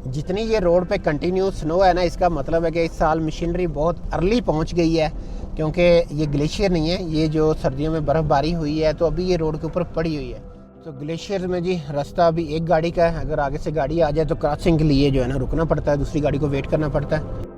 जितनी ये रोड पे कंटिन्यू स्नो है ना, इसका मतलब है कि इस साल मशीनरी बहुत अर्ली पहुंच गई है, क्योंकि ये ग्लेशियर नहीं है, ये जो सर्दियों में बर्फ़बारी हुई है तो अभी ये रोड के ऊपर पड़ी हुई है। तो ग्लेशियर में जी रास्ता अभी एक गाड़ी का है, अगर आगे से गाड़ी आ जाए तो क्रॉसिंग के लिए जो है ना रुकना पड़ता है, दूसरी गाड़ी को वेट करना पड़ता है।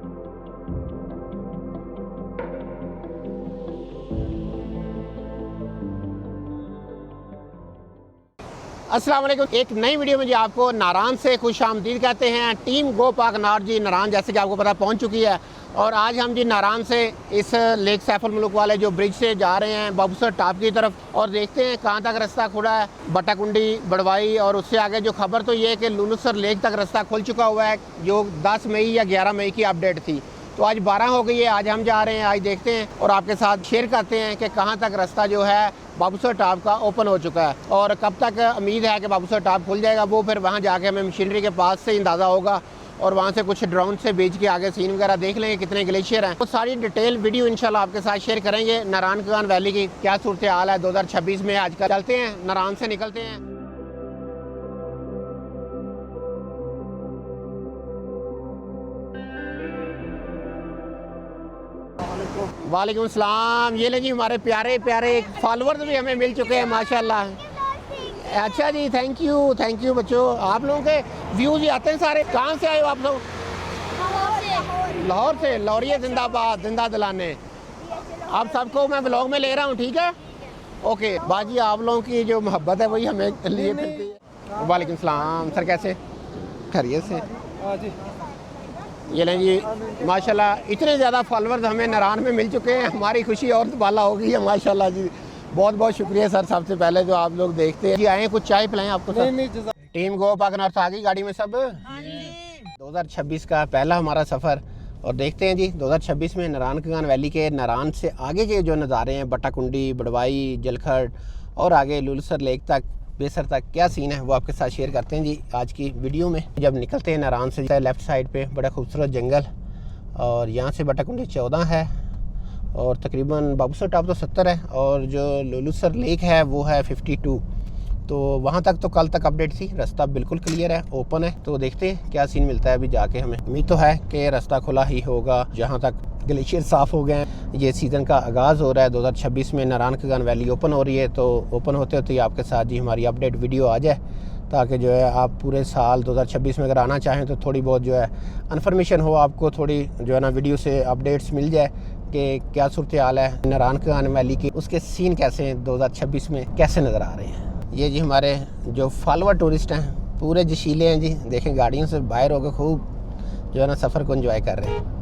अस्सलाम वालेकुम, एक नई वीडियो में जी आपको नारान से खुश आमदीद कहते हैं। टीम गो पाक नार जी नारान जैसे कि आपको पता पहुंच चुकी है, और आज हम जी नारान से इस लेक सैफुल मुल्क वाले जो ब्रिज से जा रहे हैं बाबूसर टॉप की तरफ, और देखते हैं कहां तक रास्ता खुला है। बट्टाकुंडी, बड़वाई और उससे आगे जो खबर तो ये है कि लुलुसर लेक तक रास्ता खुल चुका हुआ है, जो 10 मई या 11 मई की अपडेट थी। तो आज 12 हो गई है, आज हम जा रहे हैं, आज देखते हैं और आपके साथ शेयर करते हैं कि कहाँ तक रास्ता जो है बाबूसर टॉप का ओपन हो चुका है, और कब तक उम्मीद है कि बाबूसर टॉप खुल जाएगा। वो फिर वहाँ जाके हमें मशीनरी के पास से अंदाज़ा होगा, और वहाँ से कुछ ड्रोन से बेच के आगे सीन वगैरह देख लेंगे कितने ग्लेशियर हैं। तो सारी डिटेल वीडियो इंशाल्लाह आपके साथ शेयर करेंगे। नारान खान वैली की क्या सूरत हाल है 2026 में आजकल। चलते हैं, नारान से निकलते हैं। वालेकुम सलाम। ये ले जी हमारे प्यारे प्यारे फॉलोअर्स भी हमें मिल चुके हैं माशाल्लाह। अच्छा जी, थैंक यू बच्चों। आप लोगों के व्यूज ही आते हैं सारे। कहाँ से आए हो आप लोग? लाहौर से। लाहौरिया जिंदाबाद, जिंदा दिलाने। आप सबको मैं ब्लॉग में ले रहा हूँ, ठीक है? ओके बाजी, आप लोगों की जो मोहब्बत है वही हमें लिए फिरती है। वालेकुम सलाम सर, कैसे? खैरियत से? ये लें जी माशाल्लाह, इतने ज़्यादा फॉलोअर्स हमें नारान में मिल चुके हैं, हमारी खुशी और बाला हो गई है माशाल्लाह जी। बहुत बहुत शुक्रिया सर, सबसे पहले जो आप लोग देखते हैं जी। आए कुछ चाय पिलाएं आपको सर? नहीं, टीम गो पाक नार आ गई गाड़ी में सब। 2026 का पहला हमारा सफ़र, और देखते हैं जी 2026 में नारान खान वैली के नारान से आगे के जो नज़ारे हैं, बट्टाकुंडी, बड़वाई, जलखड़ और आगे लुलसर लेक तक, बेसर तक क्या सीन है वो आपके साथ शेयर करते हैं जी आज की वीडियो में। जब निकलते हैं नारान से, लेफ़्ट साइड पे बड़ा खूबसूरत जंगल, और यहाँ से बट्टाकुंडी 14 है, और तकरीबन बाबूसर टॉप तो 70 है, और जो लुलुसर लेक है वो है 52। तो वहाँ तक तो कल तक अपडेट थी, रास्ता बिल्कुल क्लियर है, ओपन है। तो देखते हैं क्या सीन मिलता है अभी जाके। हमें उम्मीद तो है कि रास्ता खुला ही होगा। जहाँ तक ग्लेशियर साफ़ हो गए हैं, ये सीज़न का आगाज़ हो रहा है 2026 में। नारान खान वैली ओपन हो रही है, तो ओपन होते होते ही आपके साथ जी हमारी अपडेट वीडियो आ जाए, ताकि जो है आप पूरे साल 2026 में अगर आना चाहें तो थोड़ी बहुत जो है इन्फॉर्मेशन हो, आपको थोड़ी जो है ना वीडियो से अपडेट्स मिल जाए कि क्या सूरत हाल है नारान खान वैली की, उसके सीन कैसे हैं 2026 में, कैसे नज़र आ रहे हैं। ये जी हमारे जो फॉलोअर टूरिस्ट हैं पूरे जशीले हैं जी, देखें गाड़ियों से बाहर होकर खूब जो है ना सफ़र को एंजॉय कर रहे हैं।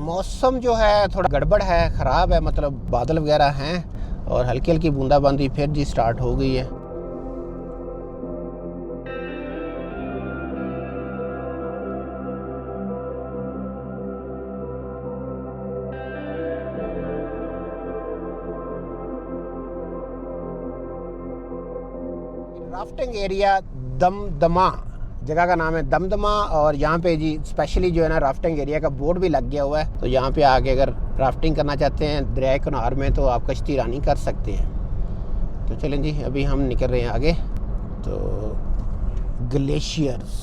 मौसम जो है थोड़ा गड़बड़ है, ख़राब है, मतलब बादल वगैरह हैं, और हल्की हल्की बूंदाबांदी फिर जी स्टार्ट हो गई है। राफ्टिंग एरिया दमदमा, जगह का नाम है दमदमा, और यहाँ पे जी स्पेशली जो है ना राफ्टिंग एरिया का बोर्ड भी लग गया हुआ है। तो यहाँ पे आके अगर राफ्टिंग करना चाहते हैं दरिया किनार में, तो आप कश्ती रानी कर सकते हैं। तो चलें जी, अभी हम निकल रहे हैं आगे। तो ग्लेशियर्स,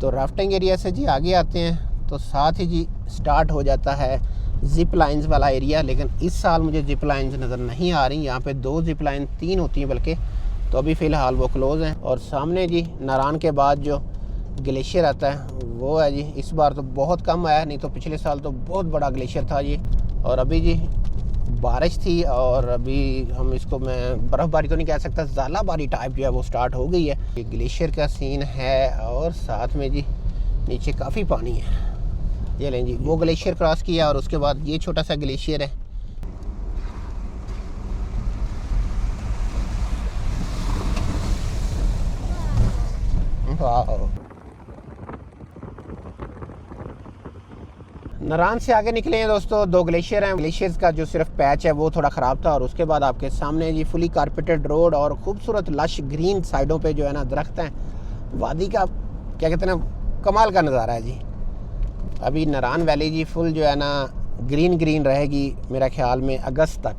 तो राफ्टिंग एरिया से जी आगे आते हैं तो साथ ही जी स्टार्ट हो जाता है जिप लाइन्स वाला एरिया। लेकिन इस साल मुझे जिप लाइन्स नज़र नहीं आ रही। यहाँ पे 2 जिप लाइन, 3 होती हैं बल्कि, तो अभी फ़िलहाल वो क्लोज़ हैं। और सामने जी नारान के बाद जो ग्लेशियर आता है वो है जी, इस बार तो बहुत कम आया, नहीं तो पिछले साल तो बहुत बड़ा ग्लेशियर था ये। और अभी जी बारिश थी, और अभी हम इसको, मैं बर्फ़बारी तो नहीं कह सकता, ज़ालाबारी टाइप जो है वो स्टार्ट हो गई है। ये ग्लेशियर का सीन है, और साथ में जी नीचे काफ़ी पानी है। ये लें जी, वो ग्लेशियर क्रॉस किया, और उसके बाद ये छोटा सा ग्लेशियर है। नारान से आगे निकले हैं दोस्तों, 2 ग्लेशियर हैं। ग्लेशियर्स का जो सिर्फ पैच है वो थोड़ा ख़राब था, और उसके बाद आपके सामने जी फुली कारपेटेड रोड और खूबसूरत लश ग्रीन साइडों पे जो है ना दरख्त हैं। वादी का क्या कहते हैं ना, कमाल का नज़ारा है जी। अभी नारान वैली जी फुल जो है ना ग्रीन ग्रीन रहेगी मेरा ख्याल में अगस्त तक,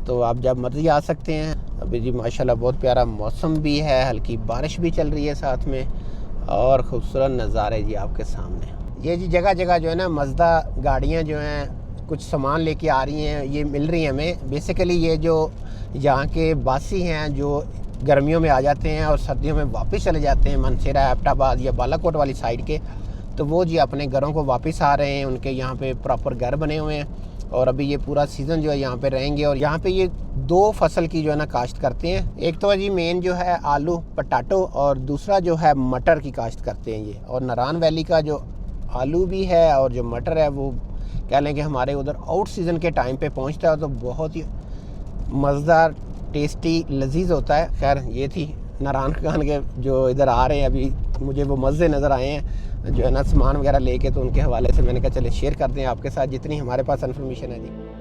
तो आप जब मर्जी आ सकते हैं। अभी जी माशाल्लाह बहुत प्यारा मौसम भी है, हल्की बारिश भी चल रही है साथ में, और ख़ूबसूरत नज़ारे जी आपके सामने। ये जी जगह जगह जो है ना मज़दा गाड़ियाँ जो हैं कुछ सामान लेके आ रही हैं, ये मिल रही हैं हमें। बेसिकली ये जो यहाँ के बासी हैं जो गर्मियों में आ जाते हैं और सर्दियों में वापस चले जाते हैं मनसेरा, एबटाबाद या बालाकोट वाली साइड के, तो वो जी अपने घरों को वापस आ रहे हैं। उनके यहाँ पे प्रॉपर घर बने हुए हैं और अभी ये पूरा सीज़न जो है यहाँ पे रहेंगे। और यहाँ पे ये 2 फसल की जो है ना काश्त करते हैं। एक तो जी मेन जो है आलू पटाटो, और दूसरा जो है मटर की काश्त करते हैं ये। और नारान वैली का जो आलू भी है और जो मटर है वो कह लें कि हमारे उधर आउट सीज़न के टाइम पे पहुँचता है, तो बहुत ही मज़ेदार, टेस्टी, लजीज होता है। खैर ये थी नारायण खान के जो इधर आ रहे हैं, अभी मुझे वो मज़े नज़र आए हैं जो है ना सामान वगैरह लेके, तो उनके हवाले से मैंने कहा चले शेयर कर दें आपके साथ जितनी हमारे पास इन्फॉर्मेशन है जी।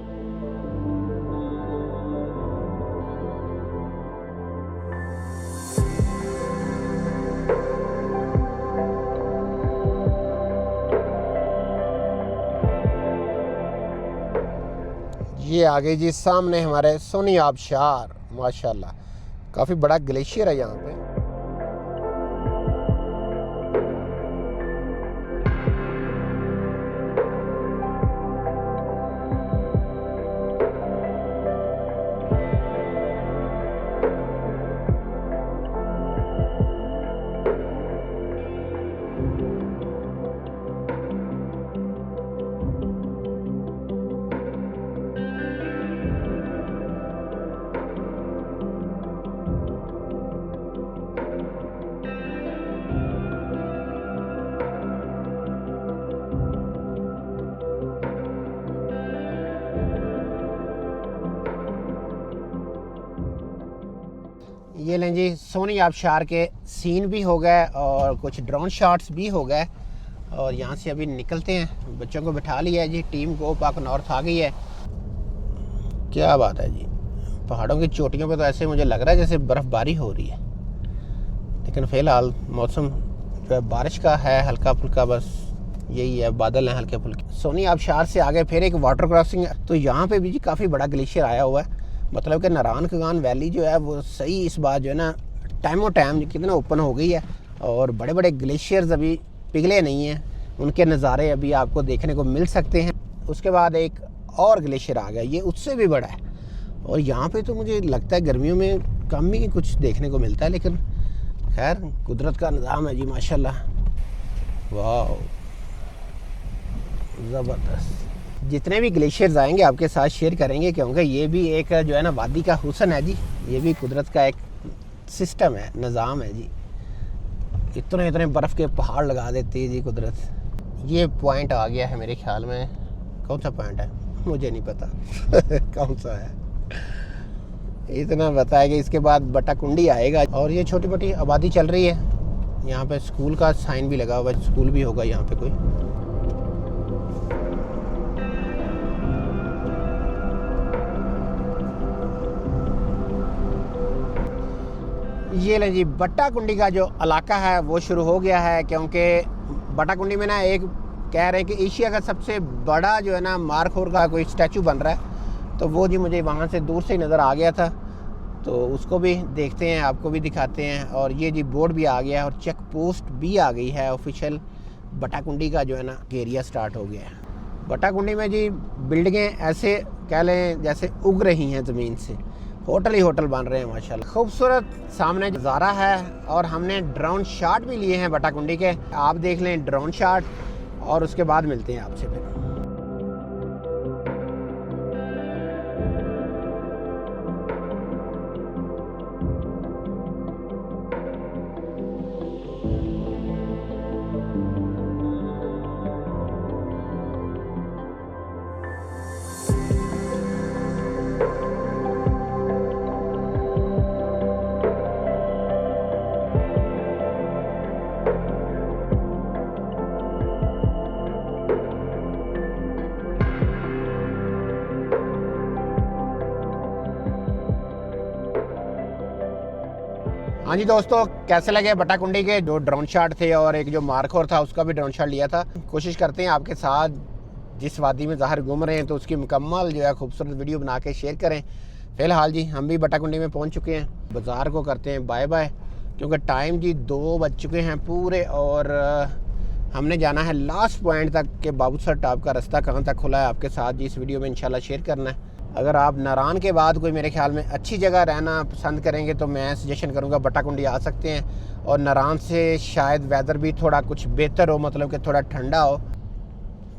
ये आगे जी सामने हमारे सोनी आबशार, माशाल्लाह काफ़ी बड़ा ग्लेशियर है यहाँ पे। ये लें जी सोनी आबशार के सीन भी हो गए और कुछ ड्रोन शॉट्स भी हो गए। और यहाँ से अभी निकलते हैं, बच्चों को बिठा लिया है जी, टीम गो पाक नॉर्थ आ गई है। क्या बात है जी, पहाड़ों की चोटियों पे तो ऐसे मुझे लग रहा है जैसे बर्फ़बारी हो रही है, लेकिन फ़िलहाल मौसम जो है बारिश का है, हल्का फुल्का, बस यही है, बादल हैं हल्के फुल्के। सोनी आबशार से आगे फिर एक वाटर क्रॉसिंग है, तो यहाँ पे भी जी काफ़ी बड़ा ग्लेशियर आया हुआ है। मतलब कि नारायण खान वैली जो है वो सही इस बार जो है ना टाइम कितना ओपन हो गई है, और बड़े बड़े ग्लेशियर्स अभी पिघले नहीं हैं, उनके नज़ारे अभी आपको देखने को मिल सकते हैं। उसके बाद एक और ग्लेशियर आ गया, ये उससे भी बड़ा है, और यहाँ पे तो मुझे लगता है गर्मियों में कम ही कुछ देखने को मिलता है, लेकिन खैर कुदरत का निज़ाम है जी माशाल्लाह। वाह ज़बरदस्त। जितने भी ग्लेशियर्स आएंगे आपके साथ शेयर करेंगे, क्योंकि ये भी एक जो है ना वादी का हुस्न है जी, ये भी कुदरत का एक सिस्टम है, निज़ाम है जी। इतने इतने बर्फ़ के पहाड़ लगा देती है जी कुदरत। ये पॉइंट आ गया है मेरे ख्याल में, कौन सा पॉइंट है मुझे नहीं पता कौन सा है, इतना बताया कि इसके बाद बटाकुंडी आएगा। और ये छोटी मोटी आबादी चल रही है, यहाँ पे स्कूल का साइन भी लगा हुआ है, स्कूल भी होगा यहाँ पे कोई। ये लें जी बट्टाकुंडी का जो इलाका है वो शुरू हो गया है, क्योंकि बट्टाकुंडी में ना एक कह रहे हैं कि एशिया का सबसे बड़ा जो है ना मारखोर का कोई स्टैचू बन रहा है, तो वो जी मुझे वहाँ से दूर से ही नज़र आ गया था, तो उसको भी देखते हैं, आपको भी दिखाते हैं। और ये जी बोर्ड भी आ गया है और चेक पोस्ट भी आ गई है ऑफिशियल, बट्टाकुंडी का जो है ना एरिया स्टार्ट हो गया है। बट्टाकुंडी में जी बिल्डिंगें ऐसे कह लें जैसे उग रही हैं ज़मीन से, होटल ही होटल बन रहे हैं माशाल्लाह। खूबसूरत सामने नज़ारा है, और हमने ड्रोन शॉट भी लिए हैं बट्टाकुंडी के, आप देख लें ड्रोन शॉट, और उसके बाद मिलते हैं आपसे फिर। हाँ जी दोस्तों, कैसे लगे बट्टाकुंडी के जो ड्रोन शॉट थे और एक जो मार्कोर था उसका भी ड्रोन शॉट लिया था। कोशिश करते हैं आपके साथ जिस वादी में ज़ाहिर घूम रहे हैं तो उसकी मुकम्मल जो है खूबसूरत वीडियो बना के शेयर करें। फ़िलहाल जी हम भी बट्टाकुंडी में पहुंच चुके हैं, बाज़ार को करते हैं बाय बाय क्योंकि टाइम जी 2 बज चुके हैं पूरे और हमने जाना है लास्ट पॉइंट तक कि बाबूसर टॉप का रास्ता कहाँ तक खुला है आपके साथ जी इस वीडियो में इंशाल्लाह शेयर करना है। अगर आप नारान के बाद कोई मेरे ख्याल में अच्छी जगह रहना पसंद करेंगे तो मैं सजेशन करूँगा बट्टाकुंडी आ सकते हैं। और नारान से शायद वेदर भी थोड़ा कुछ बेहतर हो, मतलब कि थोड़ा ठंडा हो।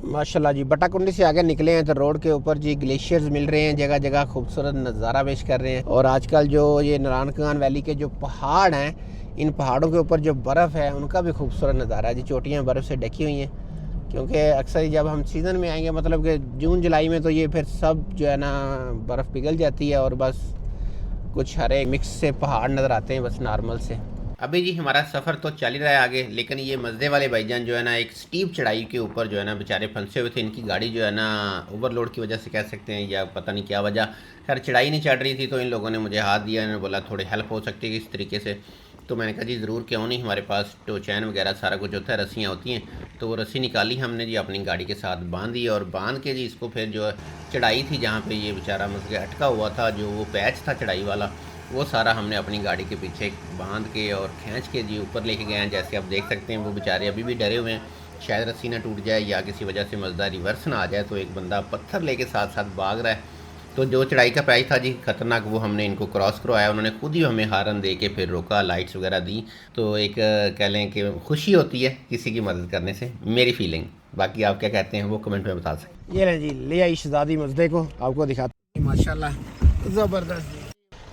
माशाल्लाह जी बट्टाकुंडी से आगे निकले हैं तो रोड के ऊपर जी ग्लेशियर्स मिल रहे हैं, जगह जगह खूबसूरत नज़ारा पेश कर रहे हैं। और आजकल जो ये नारायण खान वैली के जो पहाड़ हैं, इन पहाड़ों के ऊपर जो बर्फ़ है उनका भी खूबसूरत नज़ारा है जी। चोटियाँ बर्फ़ से ढकी हुई हैं क्योंकि अक्सर जब हम सीज़न में आएंगे मतलब कि जून जुलाई में तो ये फिर सब जो है ना बर्फ़ पिघल जाती है और बस कुछ हरे मिक्स से पहाड़ नज़र आते हैं बस नॉर्मल से। अभी जी हमारा सफ़र तो चल ही रहा है आगे, लेकिन ये मज़दे वाले भाईजान जो है ना एक स्टीप चढ़ाई के ऊपर जो है ना बेचारे फंसे हुए थे। इनकी गाड़ी जो है ना ओवरलोड की वजह से कह सकते हैं या पता नहीं क्या वजह, खैर चढ़ाई नहीं चढ़ रही थी तो इन लोगों ने मुझे हाथ दिया, इन्होंने बोला थोड़ी हेल्प हो सकती है इस तरीके से। तो मैंने कहा जी ज़रूर, क्यों नहीं, हमारे पास टो चैन वगैरह सारा कुछ होता है, रस्सियाँ होती हैं। तो वो रस्सी निकाली हमने जी, अपनी गाड़ी के साथ बांध दी और बांध के जी इसको फिर जो चढ़ाई थी जहाँ पे ये बेचारा मतलब अटका हुआ था, जो वो पैच था चढ़ाई वाला, वो सारा हमने अपनी गाड़ी के पीछे बांध के और खींच के जी ऊपर लेके गए हैं। जैसे आप देख सकते हैं वो बेचारे अभी भी डरे हुए हैं, शायद रस्सी ना टूट जाए या किसी वजह से मज़दा रिवर्स ना आ जाए। तो एक बंदा पत्थर लेके साथ साथ भाग रहा है। तो जो चढ़ाई का पैच था जी ख़तरनाक, वो हमने इनको क्रॉस करवाया, उन्होंने खुद ही हमें हारन दे के फिर रोका, लाइट्स वगैरह दी। तो एक कह लें कि खुशी होती है किसी की मदद करने से, मेरी फीलिंग। बाकी आप क्या कहते हैं वो कमेंट में बता सकते हैं। ये लें जी, ले आई शहजादी मज़दे को, आपको दिखाते हैं। माशाल्लाह ज़बरदस्त।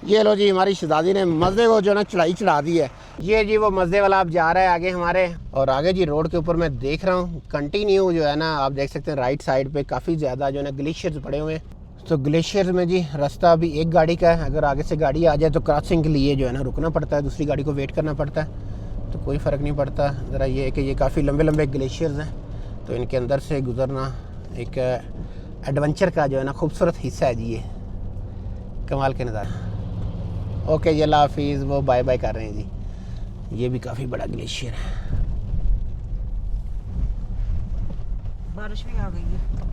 ये लो जी हमारी शहजादी ने मज़दे को जो ना चढ़ाई चढ़ा दी है। ये जी वो मज़दे वाला आप जा रहा है आगे हमारे, और आगे जी रोड के ऊपर मैं देख रहा हूँ कंटिन्यू जो है ना आप देख सकते हैं राइट साइड पे काफ़ी ज़्यादा जो है ना ग्लेशियर्स पड़े हुए हैं। तो ग्लेशियर में जी रास्ता अभी एक गाड़ी का है, अगर आगे से गाड़ी आ जाए तो क्रॉसिंग के लिए जो है ना रुकना पड़ता है, दूसरी गाड़ी को वेट करना पड़ता है। तो कोई फ़र्क नहीं पड़ता। ज़रा ये है कि ये काफ़ी लंबे लंबे ग्लेशियर्स हैं तो इनके अंदर से गुज़रना एक एडवेंचर का जो है ना खूबसूरत हिस्सा है जी। ये कमाल के नज़ारा। ओके जी, अल्लाह हाफिज़। वो बाय बाय कर रहे हैं जी। ये भी काफ़ी बड़ा ग्लेशियर है। बारिश भी आ गई है।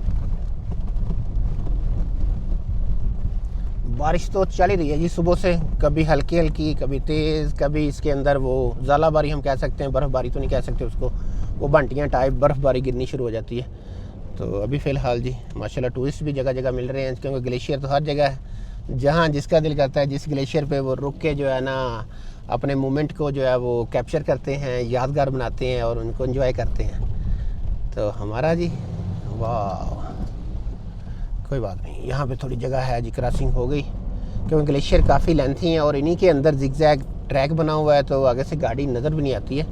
बारिश तो चल ही रही है जी सुबह से, कभी हल्की हल्की, कभी तेज़, कभी इसके अंदर वो ज़ालाबारी हम कह सकते हैं, बर्फ़बारी तो नहीं कह सकते उसको, वो बंटियाँ टाइप बर्फ़बारी गिरनी शुरू हो जाती है। तो अभी फ़िलहाल जी माशाल्लाह टूरिस्ट भी जगह जगह मिल रहे हैं क्योंकि ग्लेशियर तो हर जगह है। जहाँ जिसका दिल करता है जिस ग्लेशियर पे वो रुक के जो है ना अपने मोमेंट को जो है वो कैप्चर करते हैं, यादगार बनाते हैं और उनको एंजॉय करते हैं। तो हमारा जी वाह, कोई बात नहीं, यहाँ पे थोड़ी जगह है जी, क्रॉसिंग हो गई क्योंकि ग्लेशियर काफ़ी लेंथी है और इन्हीं के अंदर जिगजैग ट्रैक बना हुआ है तो आगे से गाड़ी नज़र भी नहीं आती है।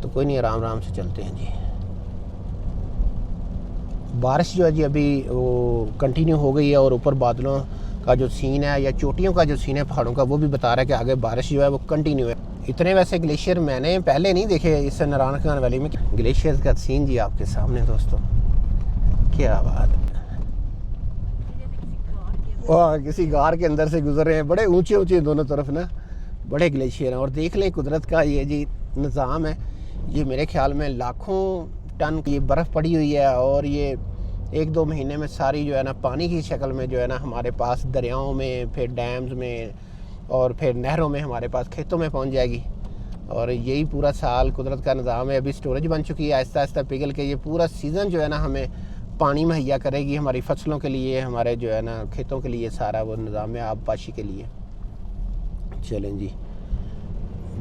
तो कोई नहीं, आराम आराम से चलते हैं जी। बारिश जो है जी अभी वो कंटिन्यू हो गई है और ऊपर बादलों का जो सीन है या चोटियों का जो सीन है पहाड़ों का, वो भी बता रहा है कि आगे बारिश जो है वो कंटिन्यू है। इतने वैसे ग्लेशियर मैंने पहले नहीं देखे इस नारायण खान वैली में। ग्लेशियर का सीन जी आपके सामने दोस्तों, क्या बात है। वाह, किसी गार के अंदर से गुजर रहे हैं, बड़े ऊंचे ऊंचे दोनों तरफ ना बड़े ग्लेशियर हैं। और देख लें कुदरत का ये जी निज़ाम है। ये मेरे ख्याल में लाखों टन की बर्फ़ पड़ी हुई है और ये 1-2 महीने में सारी जो है ना पानी की शक्ल में जो है ना हमारे पास दरियाओं में, फिर डैम्स में और फिर नहरों में, हमारे पास खेतों में पहुंच जाएगी। और यही पूरा साल कुदरत का निज़ाम है। अभी स्टोरेज बन चुकी है, आहिस्ता आहिस्ता पिघल के ये पूरा सीज़न जो है ना हमें पानी मुहैया करेगी हमारी फसलों के लिए, हमारे जो है ना खेतों के लिए, सारा वो निज़ाम है आबपाशी के लिए। चलें जी,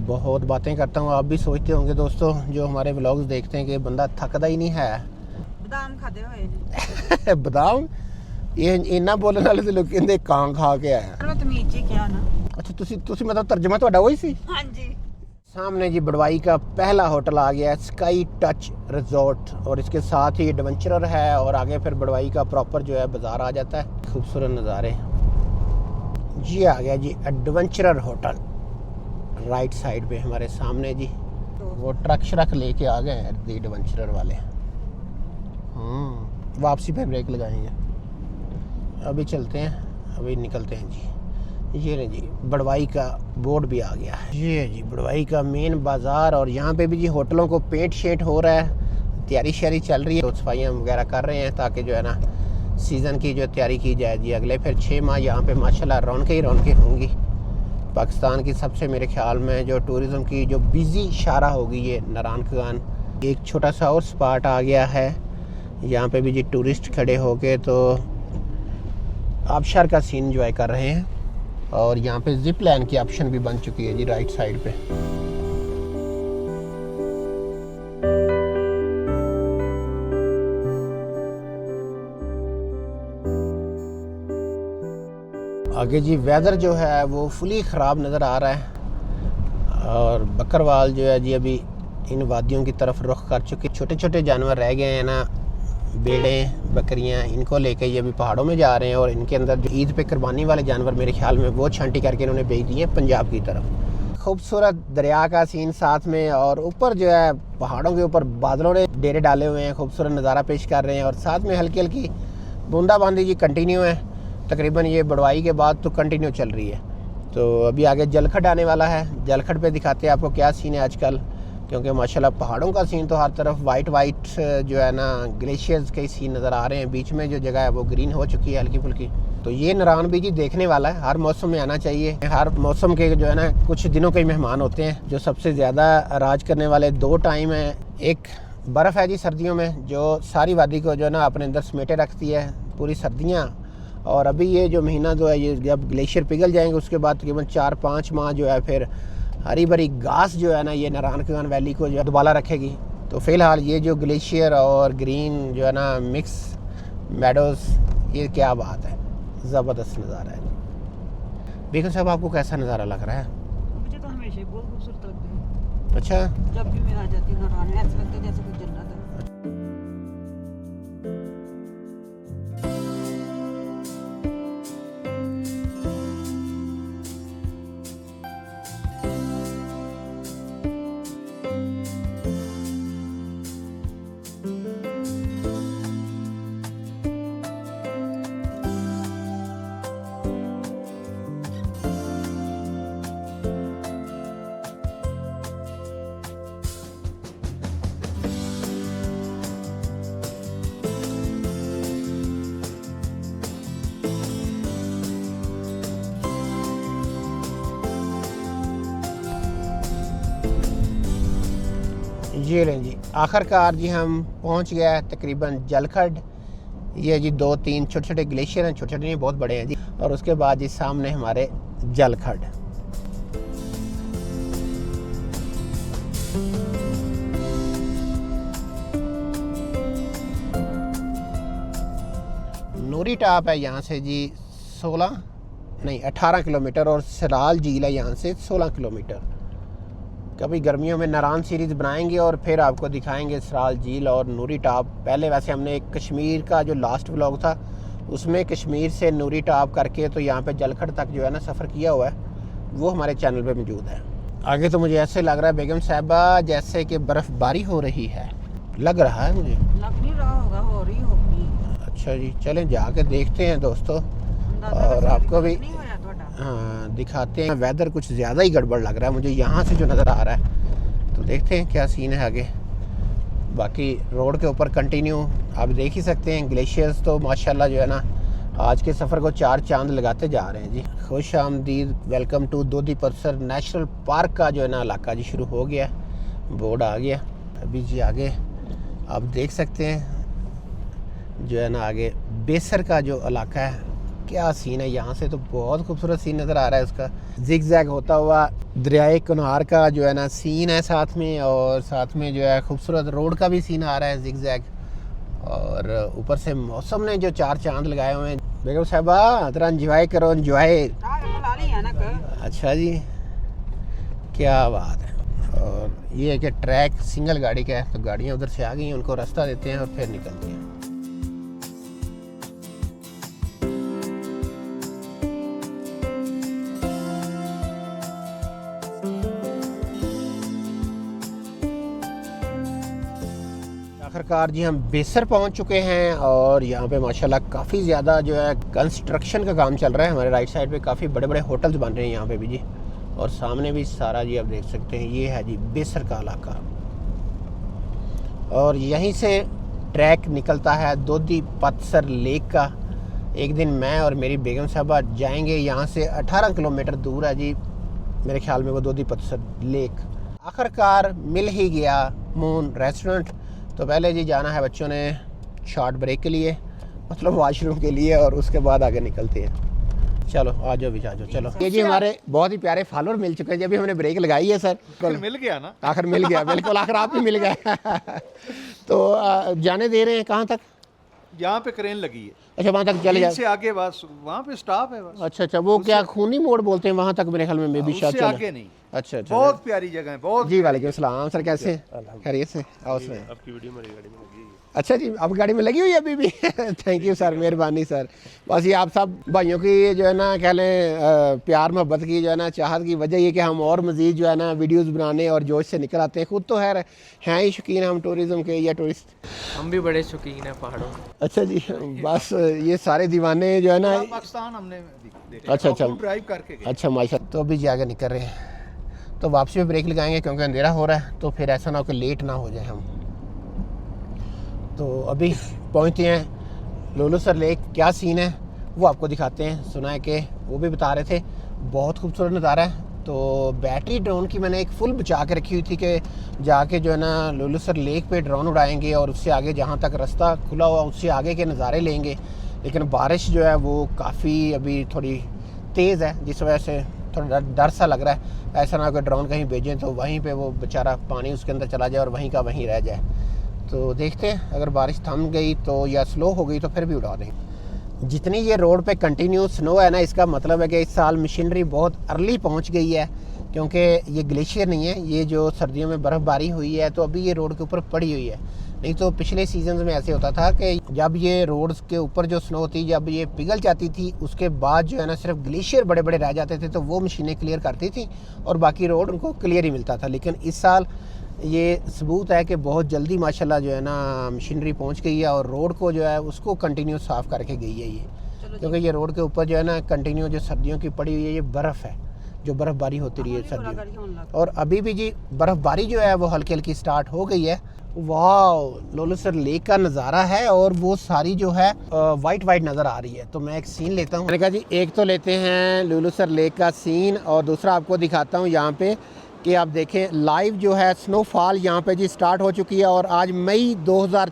बहुत बातें करता हूँ, आप भी सोचते होंगे दोस्तों जो हमारे व्लॉग्स देखते हैं कि बंदा थकदा ही नहीं है। बादाम खाते हुए बादाम ये इन्ना बोलने वाले तो लोग कहते कां खा के आया। मैं तमीज जी क्या ना। अच्छा तुसी मतलब तर्जमा ਤੁਹਾਡਾ वही सी। हाँ जी। सामने जी बड़वाई का पहला होटल आ गया है, स्काई टच रिजॉर्ट, और इसके साथ ही एडवेंचरर है और आगे फिर बड़वाई का प्रॉपर जो है बाज़ार आ जाता है। खूबसूरत नज़ारे जी। आ गया जी एडवेंचरर होटल राइट साइड पे हमारे सामने जी। वो ट्रक श्रक लेके आ गए हैं एडवेंचरर वाले। वापसी पे ब्रेक लगाएंगे, अभी चलते हैं, अभी निकलते हैं जी। ये नहीं जी, बड़वाई का बोर्ड भी आ गया है। ये जी बड़वाई का मेन बाज़ार, और यहाँ पे भी जी होटलों को पेंट शेट हो रहा है, तैयारी शैरी चल रही है, तो सफाइयाँ वगैरह कर रहे हैं ताकि जो है ना सीज़न की जो तैयारी की जाए जी। अगले फिर 6 माह यहाँ पे माशाल्लाह रौनकें ही रौनकें होंगी। पाकिस्तान की सबसे मेरे ख्याल में जो टूरिज़म की जो बिज़ी शारा होगी ये नारायण खान। एक छोटा सा और स्पॉट आ गया है, यहाँ पे भी जी टूरिस्ट खड़े होके तो आबशार का सीन एंजॉय कर रहे हैं। और यहाँ पे जिप लाइन की ऑप्शन भी बन चुकी है जी राइट साइड पे। आगे जी वेदर जो है वो फुली ख़राब नज़र आ रहा है, और बकरवाल जो है जी अभी इन वादियों की तरफ रुख कर चुके। छोटे छोटे जानवर रह गए हैं ना, भेड़ें बकरियां, इनको लेके ये अभी पहाड़ों में जा रहे हैं, और इनके अंदर जो ईद पे कुर्बानी वाले जानवर मेरे ख्याल में वो छांटी करके इन्होंने भेज दिए पंजाब की तरफ। खूबसूरत दरिया का सीन साथ में, और ऊपर जो है पहाड़ों के ऊपर बादलों ने डेरे डाले हुए हैं, खूबसूरत नज़ारा पेश कर रहे हैं, और साथ में हल्की हल्की बूंदाबांदी जी कंटिन्यू है। तकरीबन ये बड़वाई के बाद तो कंटिन्यू चल रही है। तो अभी आगे जलखड आने वाला है, जलखड पे दिखाते हैं आपको क्या सीन है आजकल, क्योंकि माशाल्लाह पहाड़ों का सीन तो हर तरफ वाइट जो है ना ग्लेशियर्स के सीन नज़र आ रहे हैं। बीच में जो जगह है वो ग्रीन हो चुकी है हल्की फुल्की। तो ये नारायण भी जी देखने वाला है, हर मौसम में आना चाहिए। हर मौसम के जो है ना कुछ दिनों के मेहमान होते हैं। जो सबसे ज़्यादा राज करने वाले 2 टाइम हैं, एक बर्फ़ है जी सर्दियों में जो सारी वादी को जो है ना अपने अंदर समेटे रखती है पूरी सर्दियाँ, और अभी ये जो महीना जो है ये जब ग्लेशियर पिघल जाएंगे उसके बाद तकरीबन 4-5 माह जो है फिर हरी भरी घास जो है ना ये नारायण खान वैली को जो है दुबाला रखेगी। तो फ़िलहाल ये जो ग्लेशियर और ग्रीन जो है ना मिक्स मेडोज़, ये क्या बात है, ज़बरदस्त नज़ारा है। बेगम साहब आपको कैसा नज़ारा लग रहा है? मुझे तो हमेशा ही बहुत खूबसूरत लगता है। अच्छा, जब भी मैं आ जाती हूँ नारायण, ऐसा लगता है जैसे कोई जन्नत है। ये लें जी आखिरकार जी हम पहुंच गए हैं तकरीबन जलखड। ये जी 2-3 छोटे छोटे ग्लेशियर हैं, छोटे छोटे नहीं बहुत बड़े हैं जी। और उसके बाद जी सामने हमारे जलखड। नूरी टॉप है यहाँ से जी 18 किलोमीटर, और सराल झील है यहाँ से 16 किलोमीटर। कभी गर्मियों में नारायण सीरीज़ बनाएंगे और फिर आपको दिखाएंगे सराल झील और नूरी टॉप। पहले वैसे हमने एक कश्मीर का जो लास्ट व्लॉग था उसमें कश्मीर से नूरी टॉप करके तो यहाँ पे जलखड तक जो है ना सफ़र किया हुआ है, वो हमारे चैनल पे मौजूद है। आगे तो मुझे ऐसे लग रहा है बेगम साहिबा जैसे कि बर्फ़बारी हो रही है, लग रहा है मुझे। लग नहीं रहा होगा, हो रही होगी। अच्छा जी, चलें जाके देखते हैं दोस्तों, अंदाज़ा और वैसे आपको भी नहीं होया ਤੁਹਾਡਾ। हाँ दिखाते हैं। वेदर कुछ ज़्यादा ही गड़बड़ लग रहा है मुझे यहाँ से जो नज़र आ रहा है, तो देखते हैं क्या सीन है आगे। बाकी रोड के ऊपर कंटिन्यू आप देख ही सकते हैं ग्लेशियर्स, तो माशाल्लाह जो है ना आज के सफ़र को 4 चांद लगाते जा रहे हैं जी। खुश आमदीद, वेलकम टू दोदी परसर नेशनल पार्क का जो है ना इलाका जी शुरू हो गया, बोर्ड आ गया अभी जी। आगे आप देख सकते हैं जो है ना आगे बेसर का जो इलाका है, क्या सीन है। यहाँ से तो बहुत खूबसूरत सीन नज़र आ रहा है उसका, जिग जैग होता हुआ दरियाए कुनहार का जो है ना सीन है साथ में, और साथ में जो है खूबसूरत रोड का भी सीन आ रहा है जिग जैग, और ऊपर से मौसम ने जो 4 चांद लगाए हुए हैं। बेगम साहबा जरा इंजॉय करो, इंजॉय। अच्छा जी, क्या बात है। और ये है कि ट्रैक सिंगल गाड़ी का है, तो गाड़ियाँ उधर से आ गई हैं, उनको रास्ता देते हैं और फिर निकलती हैं। आखिरकार जी हम बेसर पहुंच चुके हैं और यहाँ पे माशाल्लाह काफ़ी ज़्यादा जो है कंस्ट्रक्शन का काम चल रहा है। हमारे राइट साइड पे काफ़ी बड़े बड़े होटल्स बन रहे हैं यहाँ पे भी जी, और सामने भी सारा जी आप देख सकते हैं ये है जी बेसर का इलाका। और यहीं से ट्रैक निकलता है दोदी पतसर लेक का। एक दिन मैं और मेरी बेगम साहबा जाएंगे, यहाँ से 18 किलोमीटर दूर है जी मेरे ख्याल में वो दोदी पतसर लेक। आखिरकार मिल ही गया मून रेस्टोरेंट। तो पहले जी जाना है बच्चों ने शॉर्ट ब्रेक के लिए, मतलब वॉशरूम के लिए, और उसके बाद आगे निकलते हैं। चलो आ जाओ भी आ जाओ। चलो ये जी हमारे बहुत ही प्यारे फॉलोअर मिल चुके हैं जब भी हमने ब्रेक लगाई है सर। आखिर मिल गया ना, आखिर मिल गया, बिल्कुल आखिर आप भी मिल गए। तो जाने दे रहे हैं कहाँ तक? यहाँ पे क्रेन लगी है, अच्छा वहाँ तक चले से जाए। आगे बस वहाँ पे स्टॉप है बस। अच्छा अच्छा, वो क्या खूनी मोड़ बोलते हैं वहाँ तक मेरे ख्याल में मे बी शायद उससे चले। आगे नहीं। अच्छा अच्छा बहुत प्यारी जगह है, बहुत। जी वालेकुम सलाम सर, कैसे हैं? खैरियत से? आओ सर। आपकी वीडियो मेरी गाड़ी में लगी है। अच्छा जी, आप गाड़ी में लगी हुई है अभी भी? थैंक यू सर, मेहरबानी सर। बस ये आप सब भाइयों की जो है ना कह लें प्यार मोहब्बत की जो है ना चाहत की वजह ये कि हम और मज़ीद जो है ना वीडियोस बनाने और जोश से निकल आते हैं। खुद तो है ही शौकीन हम टूरिज़म के या टूरिस्ट। हम भी बड़े शौकीन हैं पहाड़ों के। अच्छा जी, बस ये सारे दीवाने जो है ना। पाकिस्तान हमने देखा। अच्छा अच्छा ड्राइव करके गए। अच्छा माशा। तो अभी जी आगे निकल रहे हैं, तो वापसी में ब्रेक लगाएंगे क्योंकि अंधेरा हो रहा है, तो फिर ऐसा ना हो कि लेट ना हो जाए हम। तो अभी पहुंचते हैं लोलूसर लेक। क्या सीन है वो आपको दिखाते हैं। सुना है कि वो भी बता रहे थे बहुत खूबसूरत नज़ारा है। तो बैटरी ड्रोन की मैंने एक फुल बचा के रखी हुई थी कि जाके जो है ना लोलूसर लेक पे ड्रोन उड़ाएंगे और उससे आगे जहाँ तक रास्ता खुला हुआ उससे आगे के नज़ारे लेंगे। लेकिन बारिश जो है वो काफ़ी अभी थोड़ी तेज़ है, जिस वजह से थोड़ा डर सा लग रहा है। ऐसा ना हो कि ड्रोन कहीं भेजें तो वहीं पे वो बेचारा पानी उसके अंदर चला जाए और वहीं का वहीं रह जाए। तो देखते हैं अगर बारिश थम गई तो या स्लो हो गई तो फिर भी उड़ा देंगे। जितनी ये रोड पे कंटिन्यू स्नो है ना, इसका मतलब है कि इस साल मशीनरी बहुत अर्ली पहुंच गई है, क्योंकि ये ग्लेशियर नहीं है, ये जो सर्दियों में बर्फ़बारी हुई है तो अभी ये रोड के ऊपर पड़ी हुई है। नहीं तो पिछले सीजन में ऐसे होता था कि जब ये रोड्स के ऊपर जो स्नो होती, जब ये पिघल जाती थी उसके बाद जो है ना सिर्फ ग्लेशियर बड़े बड़े रह जाते थे, तो वो मशीनें क्लियर करती थी और बाकी रोड उनको क्लियर ही मिलता था। लेकिन इस साल ये सबूत है कि बहुत जल्दी माशाल्लाह जो है ना मशीनरी पहुंच गई है और रोड को जो है उसको कंटिन्यू साफ़ करके गई है ये। क्योंकि ये रोड के ऊपर जो है ना कंटिन्यू जो सर्दियों की पड़ी हुई है ये बर्फ़ है, जो बर्फ़बारी होती रही है सर्दियों। और अभी भी जी बर्फ़बारी जो है वो हल्की हल्की स्टार्ट हो गई है। वाह, लोलूसर लेक का नज़ारा है और वो सारी जो है वाइट वाइट नज़र आ रही है। तो मैं एक सीन लेता हूँ। मैंने कहा जी एक तो लेते हैं लोलूसर लेक का सीन और दूसरा आपको दिखाता हूँ यहाँ पे कि आप देखें लाइव जो है स्नोफॉल यहाँ पे जी स्टार्ट हो चुकी है। और आज मई 12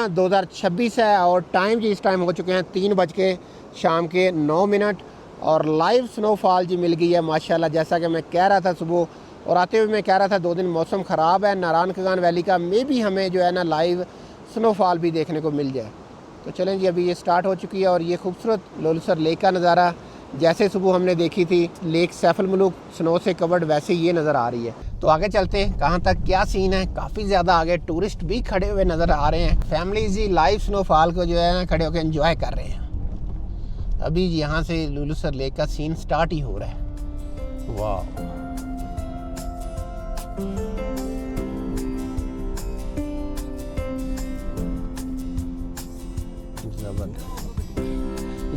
2026 है और टाइम जी इस टाइम हो चुके हैं 3 बज के शाम के 9 मिनट और लाइव स्नोफॉल जी मिल गई है माशाल्लाह। जैसा कि मैं कह रहा था सुबह और आते हुए मैं कह रहा था 2 दिन मौसम ख़राब है नारायण खगान वैली का, में भी हमें जो है ना लाइव स्नोफॉल भी देखने को मिल जाए। तो चलें जी अभी ये स्टार्ट हो चुकी है और ये खूबसूरत लोलूसर लेक का नज़ारा जैसे सुबह हमने देखी थी लेक सैफुल मुलूक स्नो से कवर्ड, वैसे ये नज़र आ रही है। तो आगे चलते हैं कहाँ तक क्या सीन है। काफ़ी ज़्यादा आगे टूरिस्ट भी खड़े हुए नज़र आ रहे हैं। फैमिलीज ही लाइव स्नोफॉल को जो है ना खड़े होकर एंजॉय कर रहे हैं। अभी यहाँ से लोलूसर लेक का सीन स्टार्ट ही हो रहा है। वाह,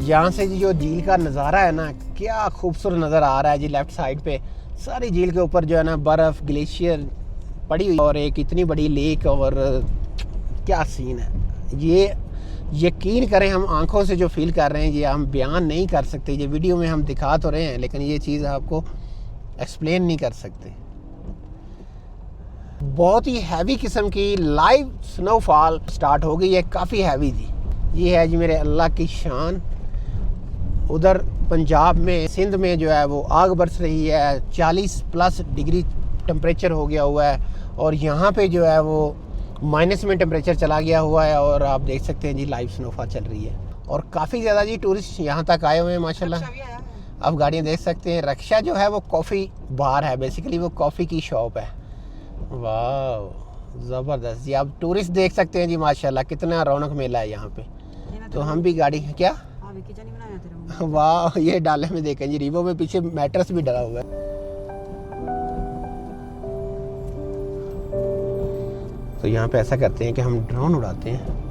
यहाँ से जो झील का नज़ारा है ना क्या खूबसूरत नज़र आ रहा है जी। लेफ़्ट साइड पे सारी झील के ऊपर जो है ना बर्फ़ ग्लेशियर पड़ी हुई और एक इतनी बड़ी लेक, और क्या सीन है ये। यकीन करें हम आंखों से जो फील कर रहे हैं ये हम बयान नहीं कर सकते। ये वीडियो में हम दिखा तो रहे हैं लेकिन ये चीज़ आपको एक्सप्लेन नहीं कर सकते। बहुत ही हैवी किस्म की लाइव स्नोफॉल स्टार्ट हो गई है, काफ़ी हैवी जी। ये है जी मेरे अल्लाह की शान। उधर पंजाब में सिंध में जो है वो आग बरस रही है, 40+ डिग्री टेम्परेचर हो गया हुआ है और यहाँ पे जो है वो माइनस में टेम्परेचर चला गया हुआ है। और आप देख सकते हैं जी लाइव स्नोफॉल चल रही है और काफ़ी ज़्यादा जी टूरिस्ट यहाँ तक आए हुए हैं माशाल्लाह। आप गाड़ियाँ देख सकते हैं। रक्षा जो है वो कॉफ़ी बार है, बेसिकली वो कॉफ़ी की शॉप है। वाह ज़बरदस्त जी, आप टूरिस्ट देख सकते हैं जी माशाल्लाह कितना रौनक मेला है यहाँ पे। तो हम भी गाड़ी क्या वाह ये डाले में देखें जी, रिवो में पीछे मैट्रेस भी डला हुआ है। तो यहाँ पे ऐसा करते हैं कि हम ड्रोन उड़ाते हैं।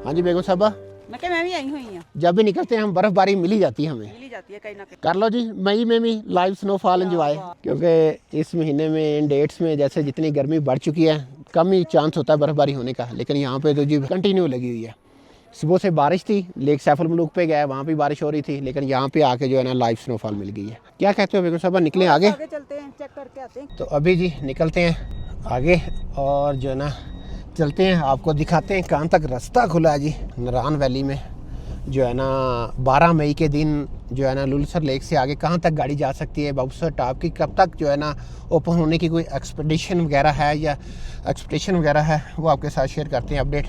हाँ जी बेगम साहबा, मैं क्या मैं भी आई हुई हूँ, जब भी निकलते हैं हम बर्फबारी मिल ही जाती है हमें। मिल ही जाती है कहीं ना कहीं। कर लो जी, मई में भी लाइव स्नोफॉल एंजॉय, क्योंकि इस महीने में इन डेट्स में जैसे जितनी गर्मी बढ़ चुकी है कम ही चांस होता है बर्फबारी होने का, लेकिन यहाँ पे तो जी कंटिन्यू लगी हुई है। सुबह से बारिश थी, लेक सैफुल मलूक पे गया, वहाँ भी बारिश हो रही थी, लेकिन यहाँ पे आके जो है ना लाइव स्नोफॉल मिल गई है। क्या कहते हो बेगम साहबा, निकलें आगे? आगे चलते हैं, चेक करके आते हैं। तो अभी जी निकलते हैं आगे और जो है ना चलते हैं, आपको दिखाते हैं कहाँ तक रास्ता खुला है जी नारान वैली में। जो है ना 12 मई के दिन जो है ना लुलसर लेक से आगे कहाँ तक गाड़ी जा सकती है, बाबूसर टॉप की कब तक जो है ना ओपन होने की कोई एक्सपेक्टेशन वगैरह है या एक्सपेक्टेशन वगैरह है, वो आपके साथ शेयर करते हैं अपडेट।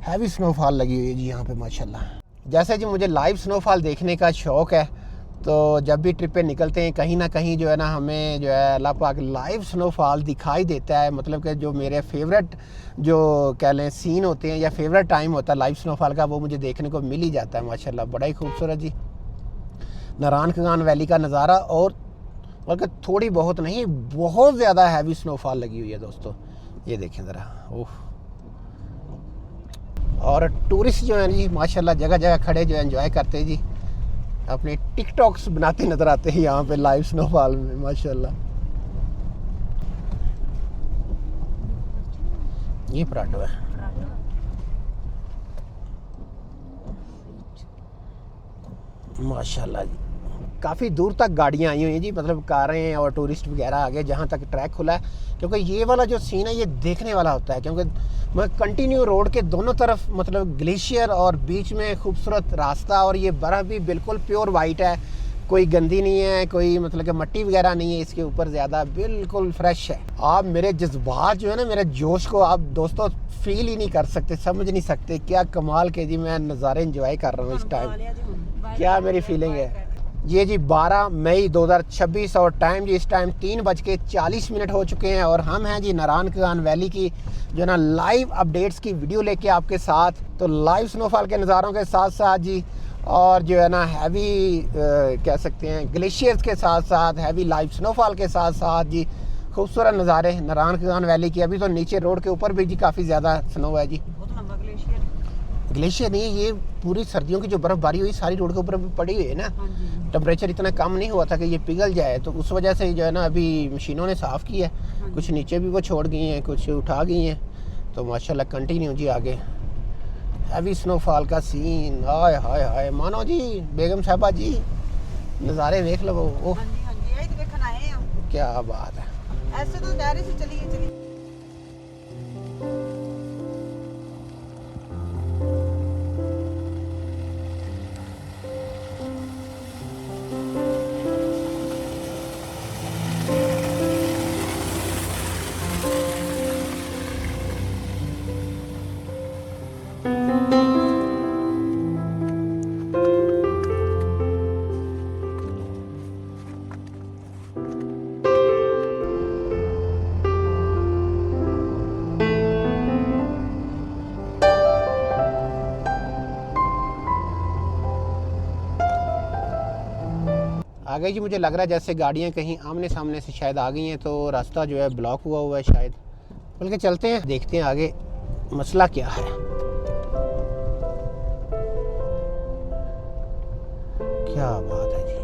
हैवी स्नोफॉल लगी हुई है जी यहाँ पे माशाल्लाह। जैसे जी मुझे लाइव स्नोफॉल देखने का शौक़ है, तो जब भी ट्रिप पे निकलते हैं कहीं ना कहीं जो है ना हमें जो है अल्लाह पाक लाइव स्नोफॉल दिखाई देता है। मतलब कि जो मेरे फेवरेट जो कह लें सीन होते हैं या फेवरेट टाइम होता है लाइव स्नोफॉल का, वो मुझे देखने को मिल ही जाता है माशाल्लाह। बड़ा ही खूबसूरत जी नारान खान वैली का नज़ारा, और बल्कि थोड़ी बहुत नहीं बहुत ज़्यादा हैवी स्नोफॉल लगी हुई है दोस्तों, ये देखें ज़रा। ओह, और टूरिस्ट जो है जी माशाल्लाह जगह जगह खड़े जो एंजॉय करते हैं जी, अपने टिकटॉक्स बनाते नजर आते हैं यहाँ पे लाइव स्नोफॉल में माशाल्लाह। ये पराठो है माशाल्लाह जी। काफ़ी दूर तक गाड़ियाँ आई हुई हैं जी, मतलब कारें और टूरिस्ट वगैरह आ गए जहाँ तक ट्रैक खुला है, क्योंकि ये वाला जो सीन है ये देखने वाला होता है, क्योंकि मैं कंटिन्यू रोड के दोनों तरफ मतलब ग्लेशियर और बीच में खूबसूरत रास्ता, और ये बर्फ़ भी बिल्कुल प्योर वाइट है, कोई गंदी नहीं है, कोई मतलब कि मट्टी वगैरह नहीं है इसके ऊपर ज़्यादा, बिल्कुल फ्रेश है। आप मेरे जज्बात जो है ना, मेरे जोश को आप दोस्तों फील ही नहीं कर सकते, समझ नहीं सकते क्या कमाल के जी मैं नज़ारे इंजॉय कर रहा हूँ इस टाइम। क्या मेरी फीलिंग है ये जी 12 मई 2026 और टाइम जी इस टाइम 3:40 हो चुके हैं, और हम हैं जी नारान खान वैली की जो ना लाइव अपडेट्स की वीडियो लेके आपके साथ। तो लाइव स्नोफॉल के नज़ारों के साथ साथ जी, और जो है ना हैवी कह सकते हैं ग्लेशियर्स के साथ साथ हैवी लाइव स्नोफॉल के साथ साथ जी खूबसूरत नज़ारे नारान खान वैली की। अभी तो नीचे रोड के ऊपर भी जी काफ़ी ज़्यादा स्नो है जी, बहुत लंबा ग्लेशियर। ग्लेशियर नहीं है ये, पूरी सर्दियों की जो बर्फ़बारी हुई सारी रोड के ऊपर भी पड़ी हुई है ना, टेम्परेचर इतना कम नहीं हुआ था कि ये पिघल जाए, तो उस वजह से जो है ना अभी मशीनों ने साफ़ किया है, कुछ नीचे भी वो छोड़ गई हैं, कुछ उठा गई हैं, तो माशाल्लाह कंटिन्यू जी आगे हैवी स्नोफॉल का सीन। हाय हाय हाय, मानो जी बेगम साहबा जी नज़ारे देख लो। ओह हाँ जी यही तो देखने आए हैं हम। क्या बात है, ऐसे तो कह रहे थे चलिए। आ गई जी। मुझे लग रहा है जैसे गाड़ियाँ कहीं आमने सामने से शायद आ गई हैं, तो रास्ता जो है ब्लॉक हुआ है शायद। बल्कि चलते हैं, देखते हैं आगे मसला क्या है। क्या बात है जी।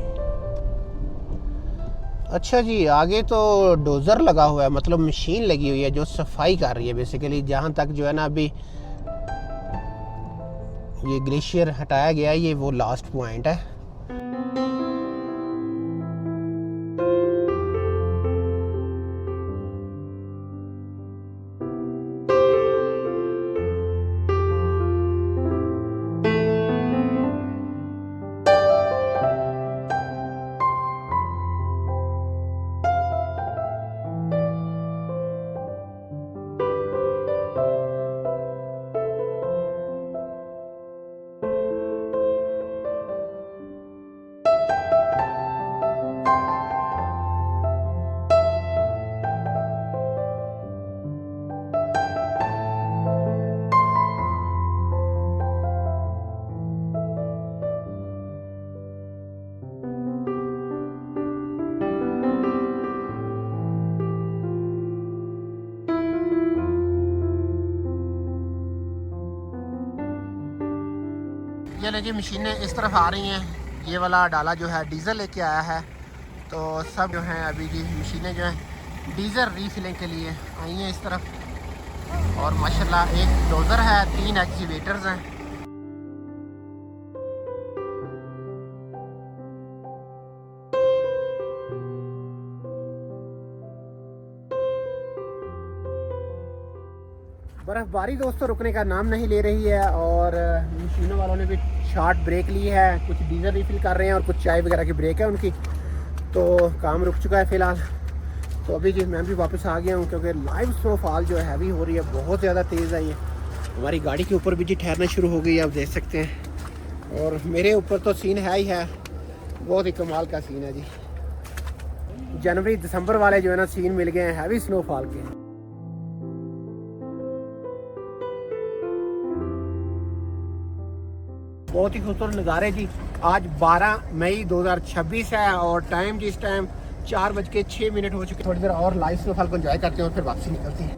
अच्छा जी, आगे तो डोज़र लगा हुआ है, मतलब मशीन लगी हुई है जो सफाई कर रही है बेसिकली। जहाँ तक जो है ना अभी ये ग्लेशियर हटाया गया है, ये वो लास्ट पॉइंट है। ये ले जी, मशीनें इस तरफ आ रही हैं। ये वाला डाला जो है डीज़ल लेके आया है, तो सब जो हैं अभी जी मशीनें जो हैं डीज़ल रीफिलिंग के लिए आई हैं इस तरफ। और माशाल्लाह एक डोज़र है, 3 एक्सीवेटर्स हैं। बर्फ़बारी दोस्तों रुकने का नाम नहीं ले रही है, और मशीनों वालों ने भी शॉर्ट ब्रेक ली है। कुछ डीजल रिफिल कर रहे हैं और कुछ चाय वगैरह की ब्रेक है उनकी, तो काम रुक चुका है फ़िलहाल। तो अभी जी मैं भी वापस आ गया हूँ, क्योंकि लाइव स्नोफॉल जो है हैवी हो रही है, बहुत ज़्यादा तेज़ है। ये हमारी गाड़ी के ऊपर भी जी ठहरना शुरू हो गई है, आप देख सकते हैं। और मेरे ऊपर तो सीन है ही है, बहुत ही कमाल का सीन है जी। जनवरी दिसंबर वाले जो है ना सीन मिल गए हैं हैवी स्नोफॉल के। बहुत ही खूबसूरत नज़ारे जी। आज 12 मई 2026 है और टाइम जी इस टाइम 4:06 हो चुके। थोड़ी देर और लाइव स्नोफॉल को एंजॉय करते हैं और फिर वापसी निकलते हैं।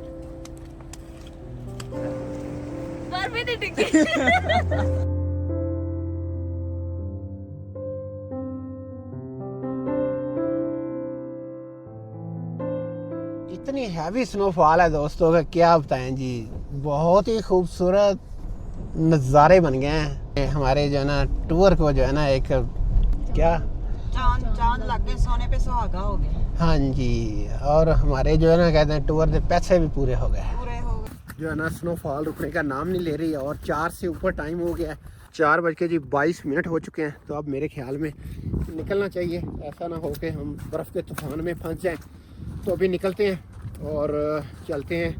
इतनी हैवी स्नोफॉल है दोस्तों का क्या बताएं जी, बहुत ही खूबसूरत नज़ारे बन गए हैं। हमारे जो है ना टूर को जो है ना एक क्या चांद लग गए, सोने पे सुहागा हो गया। हाँ जी, और हमारे जो है ना कहते हैं टूर के पैसे भी पूरे हो गए जो है ना। स्नोफॉल रुकने का नाम नहीं ले रही है और 4 से ऊपर टाइम हो गया है। 4:22 हो चुके हैं। तो अब मेरे ख्याल में निकलना चाहिए, ऐसा ना हो कि हम बर्फ़ के तूफान में फंस जाएं। तो अभी निकलते हैं और चलते हैं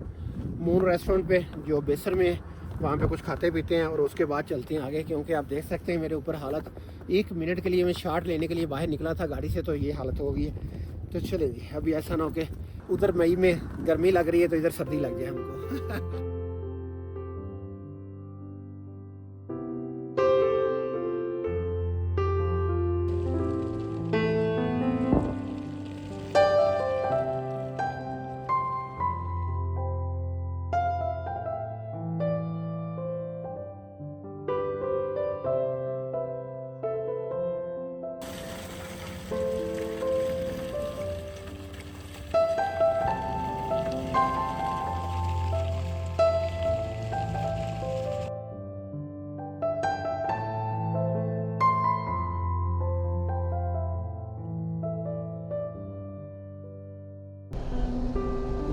मून रेस्टोरेंट पे जो बेसर में है, वहाँ पे कुछ खाते पीते हैं और उसके बाद चलते हैं आगे। क्योंकि आप देख सकते हैं मेरे ऊपर हालत, 1 मिनट के लिए मैं शॉट लेने के लिए बाहर निकला था गाड़ी से, तो ये हालत हो गई है। तो चले जी, अभी ऐसा ना हो कि उधर मई में गर्मी लग रही है तो इधर सर्दी लग जाए हमको।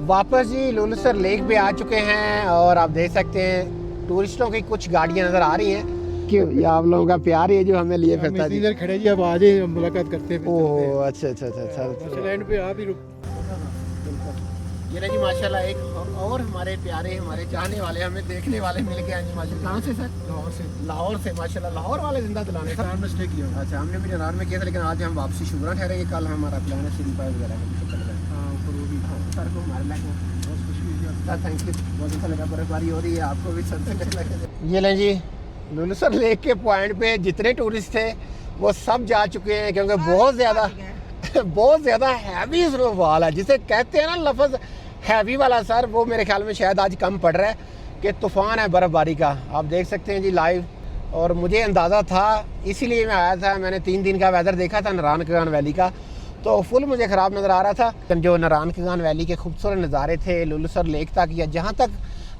वापस जी लुलसर लेक पे आ चुके हैं और आप देख सकते हैं टूरिस्टों की कुछ गाड़ियां नज़र आ रही हैं। क्यों, ये आप लोगों का प्यार है जो हमें लिए फिरता जी। इधर खड़े जी, अब आ जाए मुलाकात करते हैं। ओह अच्छा अच्छा अच्छा। लैंड पे आप ही रुक। ये ना जी माशाल्लाह एक और हमारे प्यारे, हमारे चाहने वाले, हमें देखने वाले मिल गए हैं जी माशाल्लाह। कहाँ से सर? लाहौर से माशाल्लाह। लाहौर वाले जिंदा दिलाने जनान में स्टे किया। अच्छा, हमने भी जनान में किया था, लेकिन आज हम वापसी शुक्रा ठहरेंगे। कल हमारा प्लान है श्री पाई वगैरह सर को हमारे लाइक बहुत खुशी हुई सर, थैंक यू, बहुत अच्छा लगा। बर्फबारी हो रही है, आपको भी सर से लगे। ये लें जी लुलसर लेक के पॉइंट पे जितने टूरिस्ट थे वो सब जा चुके हैं क्योंकि बहुत ज़्यादा हैवी स्नोफॉल है, जिसे कहते हैं ना लफ्ज़ हैवी वाला सर, वो मेरे ख्याल में शायद आज कम पड़ रहा है कि तूफ़ान है बर्फ़बारी का। आप देख सकते हैं जी लाइव, और मुझे अंदाज़ा था, इसीलिए मैं आया था। मैंने 3 दिन का वेदर देखा था नारायण कागान वैली का, तो फुल मुझे ख़राब नज़र आ रहा था। जो नारायण कागान वैली के खूबसूरत नज़ारे थे लुलसर लेक तक, या जहाँ तक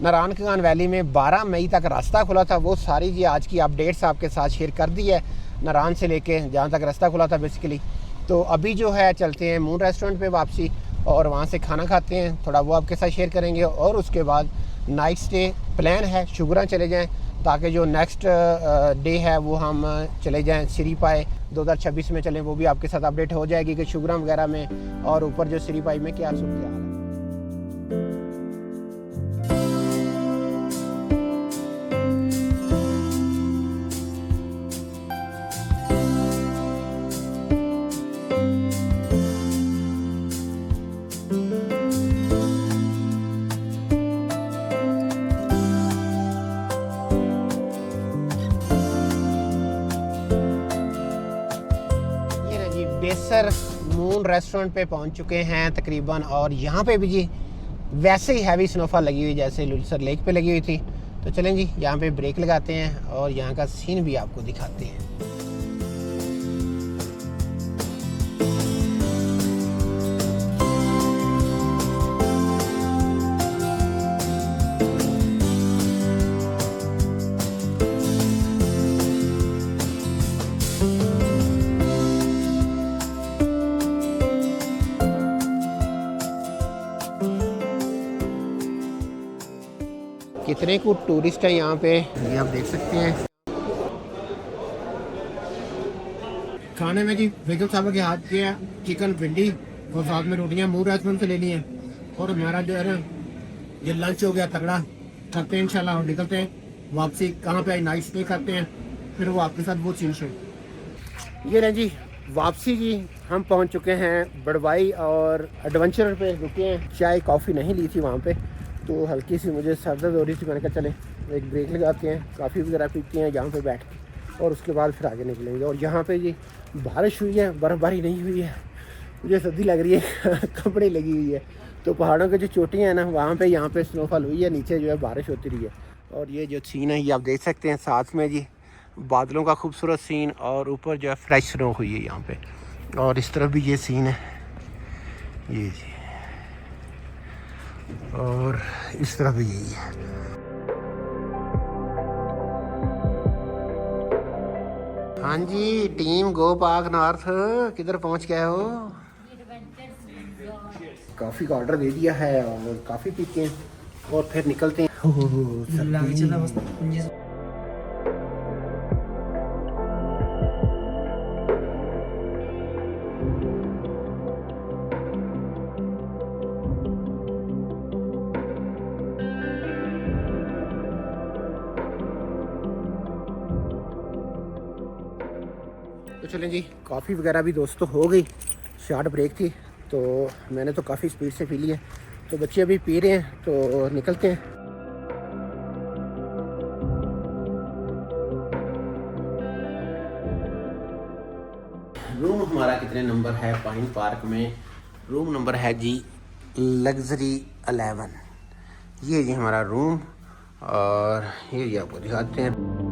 नारायण कागान वैली में 12 मई तक रास्ता खुला था, वो सारी जी आज की अपडेट्स आपके साथ शेयर कर दी है, नारायण से लेके जहाँ तक रास्ता खुला था बेसिकली। तो अभी जो है चलते हैं मून रेस्टोरेंट पे वापसी, और वहाँ से खाना खाते हैं, थोड़ा वो आपके साथ शेयर करेंगे, और उसके बाद नाइट स्टे प्लान है शुगरा चले जाएं, ताकि जो नेक्स्ट डे है वो हम चले जाएं सिरीपाई 2026 में चलें, वो भी आपके साथ अपडेट हो जाएगी कि शुगरा वगैरह में और ऊपर जो सिरीपाई में क्या सूरत हाल है। बेसर मून रेस्टोरेंट पे पहुंच चुके हैं तकरीबन, और यहाँ पे भी जी वैसे ही हैवी स्नोफॉल लगी हुई जैसे लुलसर लेक पे लगी हुई थी। तो चलें जी यहाँ पे ब्रेक लगाते हैं और यहाँ का सीन भी आपको दिखाते हैं। कितने को टूरिस्ट है यहाँ पे, ये आप देख सकते हैं। खाने में जी बेगम साहब के हाथ के चिकन भिंडी और साथ में रोटियाँ मून रेस्टोरेंट से ले ली हैं, और हमारा जो है ना ये लंच हो गया तगड़ा। करते हैं इंशाल्लाह और निकलते हैं वापसी। कहाँ पे नाइट स्टे करते हैं, फिर वो आपके साथ वो सीन शेयर। ये ना जी वापसी जी हम पहुँच चुके हैं बड़वाई, और एडवेंचर पे रुके हैं। चाय कॉफ़ी नहीं ली थी वहाँ पे, तो हल्की सी मुझे सर दर्द हो रही थी। मैंने कहा चले एक ब्रेक लगाते हैं, काफ़ी वगैरह पीते हैं यहाँ पे बैठ के, और उसके बाद फिर आगे निकलेंगे। और यहाँ पे जी बारिश हुई है, बर्फ़बारी नहीं हुई है, मुझे सर्दी लग रही है कपड़े लगी हुई है। तो पहाड़ों की जो चोटियाँ हैं ना, वहाँ पे यहाँ पे स्नोफॉल हुई है, नीचे जो है बारिश होती रही है। और ये जो सीन है ये आप देख सकते हैं, साथ में जी बादलों का खूबसूरत सीन, और ऊपर जो है फ्रेश स्नो हुई है यहाँ पे। और इस तरफ भी ये सीन है, ये जी, और इस तरफ भी यही है। हाँ जी टीम गो पार्क नॉर्थ, किधर पहुंच गए हो? कॉफ़ी का ऑर्डर दे दिया है और काफ़ी पीते हैं और फिर निकलते हैं। तो चलें जी, कॉफ़ी वगैरह भी दोस्तों हो गई, शॉर्ट ब्रेक थी तो मैंने तो काफ़ी स्पीड से पी ली है, तो बच्चे अभी पी रहे हैं, तो निकलते हैं। रूम हमारा कितने नंबर है पाइन पार्क में? रूम नंबर है जी लग्जरी 11। ये जी हमारा रूम, और ये जी आपको दिखाते हैं।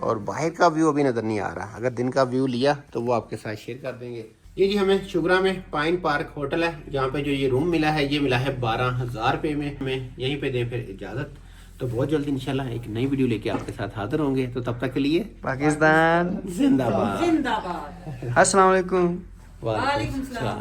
और बाहर का व्यू अभी नज़र नहीं आ रहा, अगर दिन का व्यू लिया तो वो आपके साथ शेयर कर देंगे। ये जी हमें शुगरा में पाइन पार्क होटल है, जहाँ पे जो ये रूम मिला है ये मिला है 12,000 रुपये में। हमें यहीं पे दें फिर इजाज़त। तो बहुत जल्दी इंशाल्लाह एक नई वीडियो लेके आपके साथ हाजिर होंगे, तो तब तक के लिए पाकिस्तान जिंदाबाद। जिंदाबाद। अस्सलाम वालेकुम। वालेकुम सलाम।